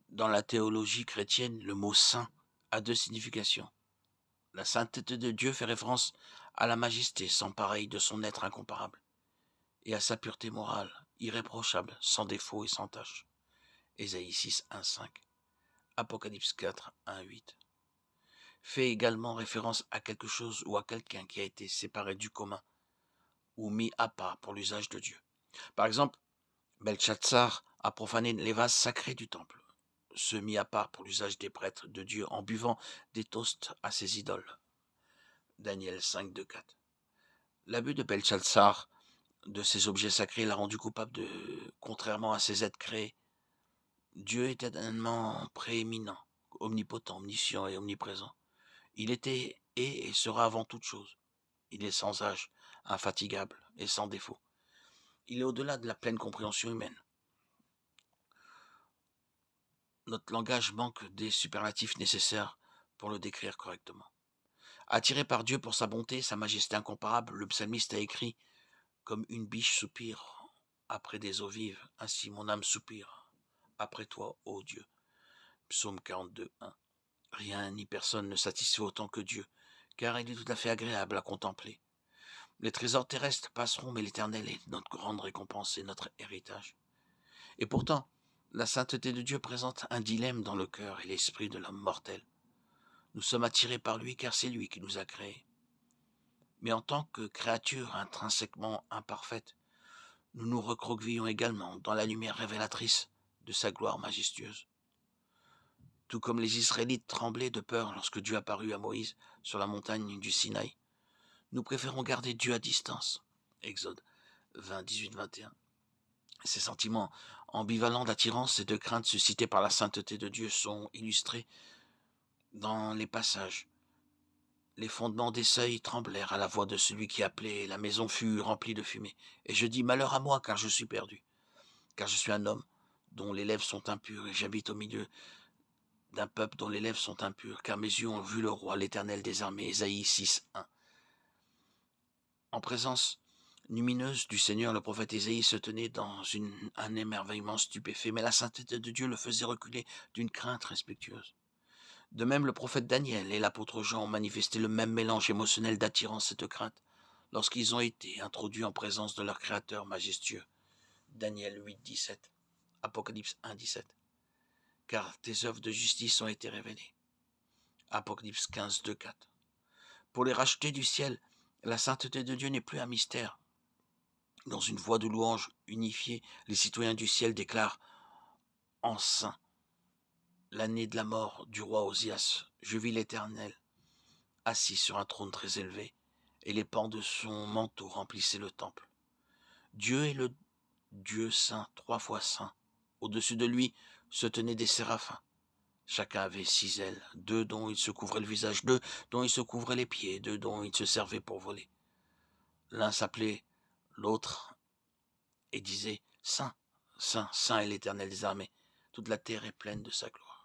Dans la théologie chrétienne, le mot saint a deux significations. La sainteté de Dieu fait référence à la majesté sans pareille de son être incomparable et à sa pureté morale, irréprochable, sans défaut et sans tache. Ésaïe 6, 1, 5. Apocalypse 4, 1, 8. Fait également référence à quelque chose ou à quelqu'un qui a été séparé du commun ou mis à part pour l'usage de Dieu. Par exemple, Belshazzar a profané les vases sacrés du temple, ceux mis à part pour l'usage des prêtres de Dieu en buvant des toasts à ses idoles. Daniel 5, 2, 4. L'abus de Belshazzar de ces objets sacrés l'a rendu coupable contrairement à ses êtres créés, Dieu est éternellement prééminent, omnipotent, omniscient et omniprésent. Il était, est et sera avant toute chose. Il est sans âge, infatigable et sans défaut. Il est au-delà de la pleine compréhension humaine. Notre langage manque des superlatifs nécessaires pour le décrire correctement. Attiré par Dieu pour sa bonté, sa majesté incomparable, le psalmiste a écrit « Comme une biche soupire après des eaux vives, ainsi mon âme soupire après toi, ô Dieu. » Psaume 42, 1. Rien ni personne ne satisfait autant que Dieu, car il est tout à fait agréable à contempler. Les trésors terrestres passeront, mais l'Éternel est notre grande récompense et notre héritage. Et pourtant, la sainteté de Dieu présente un dilemme dans le cœur et l'esprit de l'homme mortel. Nous sommes attirés par lui car c'est lui qui nous a créés. Mais en tant que créatures intrinsèquement imparfaites, nous nous recroquevillons également dans la lumière révélatrice de sa gloire majestueuse. Tout comme les Israélites tremblaient de peur lorsque Dieu apparut à Moïse sur la montagne du Sinaï, nous préférons garder Dieu à distance. Exode 20, 18, 21. Ces sentiments ambivalents d'attirance et de crainte suscités par la sainteté de Dieu sont illustrés dans les passages. Les fondements des seuils tremblèrent à la voix de celui qui appelait, la maison fut remplie de fumée. Et je dis, malheur à moi, car je suis perdu, car je suis un homme dont les lèvres sont impures, et j'habite au milieu d'un peuple dont les lèvres sont impures, car mes yeux ont vu le roi, l'Éternel des armées. Ésaïe 6, 1. En présence lumineuse du Seigneur, le prophète Ésaïe se tenait dans un émerveillement stupéfait, mais la sainteté de Dieu le faisait reculer d'une crainte respectueuse. De même, le prophète Daniel et l'apôtre Jean ont manifesté le même mélange émotionnel d'attirance et de crainte lorsqu'ils ont été introduits en présence de leur Créateur majestueux. Daniel 8, 17, Apocalypse 1, 17. Car tes œuvres de justice ont été révélées. Apocalypse 15, 2, 4. Pour les rachetés du ciel, la sainteté de Dieu n'est plus un mystère. Dans une voix de louange unifiée, les citoyens du ciel déclarent « En saint, l'année de la mort du roi Osias, je vis l'Éternel, assis sur un trône très élevé, et les pans de son manteau remplissaient le temple. Dieu est le Dieu saint, 3 fois saint. Au-dessus de lui se tenaient des séraphins. Chacun avait 6 ailes, 2 dont il se couvrait le visage, 2 dont il se couvrait les pieds, 2 dont il se servait pour voler. L'un s'appelait l'autre et disait « Saint, Saint, Saint est l'Éternel des armées, toute la terre est pleine de sa gloire. »